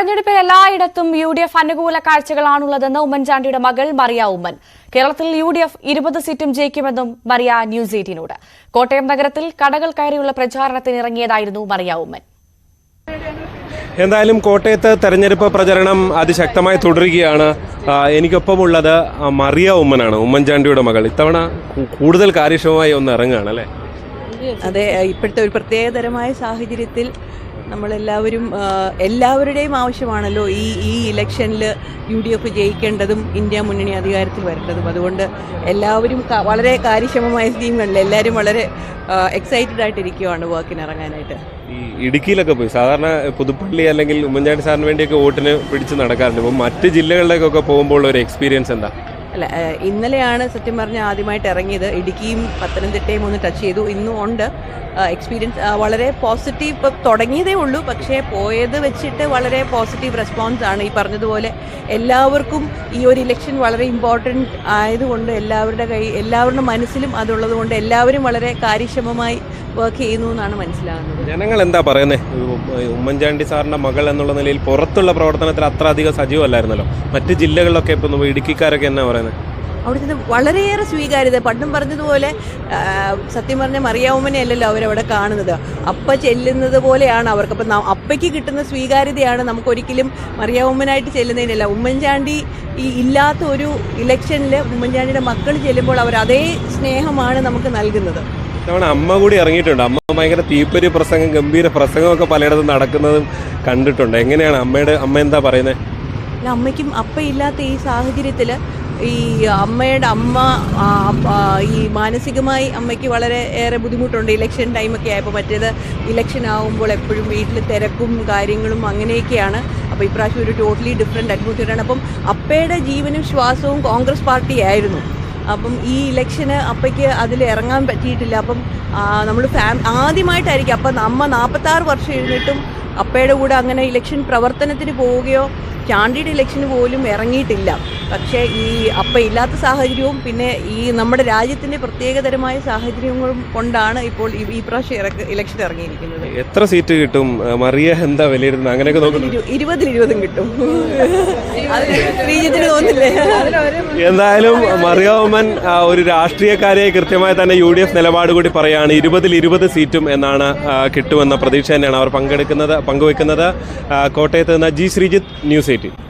തെരഞ്ഞെടുപ്പിൽ എല്ലായിടത്തും UDF അനുകൂല കാഴ്ചകളാണുള്ളതെന്ന് ഉമ്മൻചാണ്ടിയുടെ മകൾ മറിയ ഉമ്മൻ. കേരളത്തിൽ UDF 20 സീറ്റും ജയിക്കുമെന്നും മറിയ ന്യൂസ് 18നോട്. കോട്ടയം നഗരത്തിൽ കടകൾ കയറിയുള്ള പ്രചാരണത്തിന് ഇറങ്ങിയതായിരുന്നു മറിയ ഉമ്മൻ. എന്തായാലും കോട്ടയത്ത് തെരഞ്ഞെടുപ്പ് പ്രചരണം അതിശക്തമായി തുടരുകയാണ്. എനിക്കൊപ്പമുള്ളത് മറിയ ഉമ്മനാണ്, ഉമ്മൻചാണ്ടിയുടെ മകൾ. ഇത്തവണ കൂടുതൽ കാര്യക്ഷമമായി ഒന്ന് ഇറങ്ങുകയാണ് അല്ലേ? അതെ, ഇപ്പോഴത്തെ ഒരു പ്രത്യേകതരമായ സാഹചര്യത്തിൽ എല്ലാവരുടെയും ആവശ്യമാണല്ലോ ഈ ഇലക്ഷനിൽ UDF ജയിക്കേണ്ടതും ഇന്ത്യ മുന്നണി അധികാരത്തിൽ വരേണ്ടതും. അതുകൊണ്ട് എല്ലാവരും വളരെ കാര്യക്ഷമമായ ടീമുകളിൽ എല്ലാവരും വളരെ എക്സൈറ്റഡ് ആയിട്ടിരിക്കുകയാണ് വർക്കിന് ഇറങ്ങാനായിട്ട്. ഈ ഇടുക്കിയിലൊക്കെ പോയി സാധാരണ പുതുപ്പള്ളി അല്ലെങ്കിൽ ഉമ്മൻചാണ്ടി സാറിന് വേണ്ടിയൊക്കെ വോട്ടിന് പിടിച്ച് നടക്കാറുണ്ട്. ഇപ്പോൾ മറ്റ് ജില്ലകളിലേക്കൊക്കെ പോകുമ്പോൾ ഒരു എക്സ്പീരിയൻസ് എന്താ? അല്ല, ഇന്നലെയാണ് സത്യം പറഞ്ഞാൽ ആദ്യമായിട്ട് ഇറങ്ങിയത്. ഇടുക്കിയും പത്തനംതിട്ടയും ഒന്ന് ടച്ച് ചെയ്തു. ഇന്നും ഉണ്ട് എക്സ്പീരിയൻസ്. വളരെ പോസിറ്റീവ്. ഇപ്പം തുടങ്ങിയതേ ഉള്ളൂ, പക്ഷേ പോയത് വെച്ചിട്ട് വളരെ പോസിറ്റീവ് റെസ്പോൺസ് ആണ്. ഈ പറഞ്ഞതുപോലെ എല്ലാവർക്കും ഈ ഒരു ഇലക്ഷൻ വളരെ ഇമ്പോർട്ടൻ്റ് ആയതുകൊണ്ട് എല്ലാവരുടെ മനസ്സിലും അതുള്ളത് കൊണ്ട് എല്ലാവരും വളരെ കാര്യക്ഷമമായി വർക്ക് ചെയ്യുന്നു എന്നാണ് മനസ്സിലാകുന്നത്. ജനങ്ങൾ എന്താ പറയുന്നത്? ഉമ്മൻചാണ്ടി സാറിൻ്റെ മകൾ എന്നുള്ള നിലയിൽ പുറത്തുള്ള പ്രവർത്തനത്തിൽ അത്ര അധികം സജീവമല്ലായിരുന്നല്ലോ. മറ്റ് ജില്ലകളിലൊക്കെ ഇപ്പം ഇടുക്കിക്കാരൊക്കെ എന്നാ പറയുന്നത്? അവിടുത്തെ വളരെയേറെ സ്വീകാര്യത. പണ്ടും പറഞ്ഞതുപോലെ സത്യം പറഞ്ഞ മറിയ ഉമ്മനെ അല്ലല്ലോ അവരവിടെ കാണുന്നത്, അപ്പ ചെല്ലുന്നത് പോലെയാണ് അവർക്ക്. അപ്പം അപ്പയ്ക്ക് കിട്ടുന്ന സ്വീകാര്യതയാണ് നമുക്കൊരിക്കലും മറിയ ഉമ്മനായിട്ട് ചെല്ലുന്നതിനല്ല. ഉമ്മൻചാണ്ടി ഇല്ലാത്ത ഒരു ഇലക്ഷനിൽ ഉമ്മൻചാണ്ടിയുടെ മക്കൾ ചെല്ലുമ്പോൾ അവർ അതേ സ്നേഹമാണ് നമുക്ക് നൽകുന്നത്. ഇത്തവണ അമ്മ കൂടി ഇറങ്ങിയിട്ടുണ്ട്. അമ്മ ഭയങ്കര തീപ്പൊരി പ്രസംഗം, ഗംഭീര പ്രസംഗമൊക്കെ പലയിടത്തും നടക്കുന്നതും കണ്ടിട്ടുണ്ട്. എങ്ങനെയാണ് അമ്മ എന്താ പറയുന്നത്? അമ്മയ്ക്കും അപ്പയില്ലാത്ത ഈ സാഹചര്യത്തിൽ ഈ ഈ മാനസികമായി അമ്മയ്ക്ക് വളരെ ഏറെ ബുദ്ധിമുട്ടുണ്ട്. ഇലക്ഷൻ ടൈമൊക്കെ ആയപ്പോൾ മറ്റേത് ഇലക്ഷൻ ആകുമ്പോൾ എപ്പോഴും വീട്ടിൽ തിരക്കും കാര്യങ്ങളും അങ്ങനെയൊക്കെയാണ്. അപ്പോൾ ഇപ്രാവശ്യം ഒരു ടോട്ടലി ഡിഫറെൻ്റ് അറ്റ്മോസ്ഫിയറാണ്. അപ്പം അപ്പയുടെ ജീവനും ശ്വാസവും കോൺഗ്രസ് പാർട്ടിയായിരുന്നു. അപ്പം ഈ ഇലക്ഷന് അപ്പയ്ക്ക് അതിൽ ഇറങ്ങാൻ പറ്റിയിട്ടില്ല. അപ്പം നമ്മൾ ആദ്യമായിട്ടായിരിക്കും അപ്പം അമ്മ 46 വർഷം എഴുന്നിട്ടും അപ്പയുടെ കൂടെ അങ്ങനെ ഇലക്ഷൻ പ്രവർത്തനത്തിന് പോവുകയോ ചാണ്ടിയുടെ ഇലക്ഷന് പോലും ഇറങ്ങിയിട്ടില്ല. പക്ഷേ ഈ അപ്പ ഇല്ലാത്ത സാഹചര്യവും പിന്നെ ഈ നമ്മുടെ രാജ്യത്തിൻ്റെ പ്രത്യേകതരമായ സാഹചര്യങ്ങളും കൊണ്ടാണ് ഇപ്പോൾ ഈ പ്രാവശ്യം ഇലക്ഷൻ ഇറങ്ങിയിരിക്കുന്നത്. എത്ര സീറ്റ് കിട്ടും മറിയ എന്താ വിലയിരുത്തുന്നത്? അങ്ങനെയൊക്കെ നോക്കുന്നു. 20-20 കിട്ടും. ശ്രീജിത്തിന് തോന്നില്ലേ? എന്തായാലും മറിയ ഉമ്മൻ ഒരു രാഷ്ട്രീയക്കാരെ കൃത്യമായി തന്നെ UDF നിലപാട് കൂടി പറയുകയാണ്. 20-20 സീറ്റും എന്നാണ് കിട്ടുമെന്ന പ്രതീക്ഷ തന്നെയാണ് അവർ പങ്കുവെക്കുന്നത്. കോട്ടയത്ത് നിന്ന് G. ശ്രീജിത്ത്, ന്യൂസ് 18.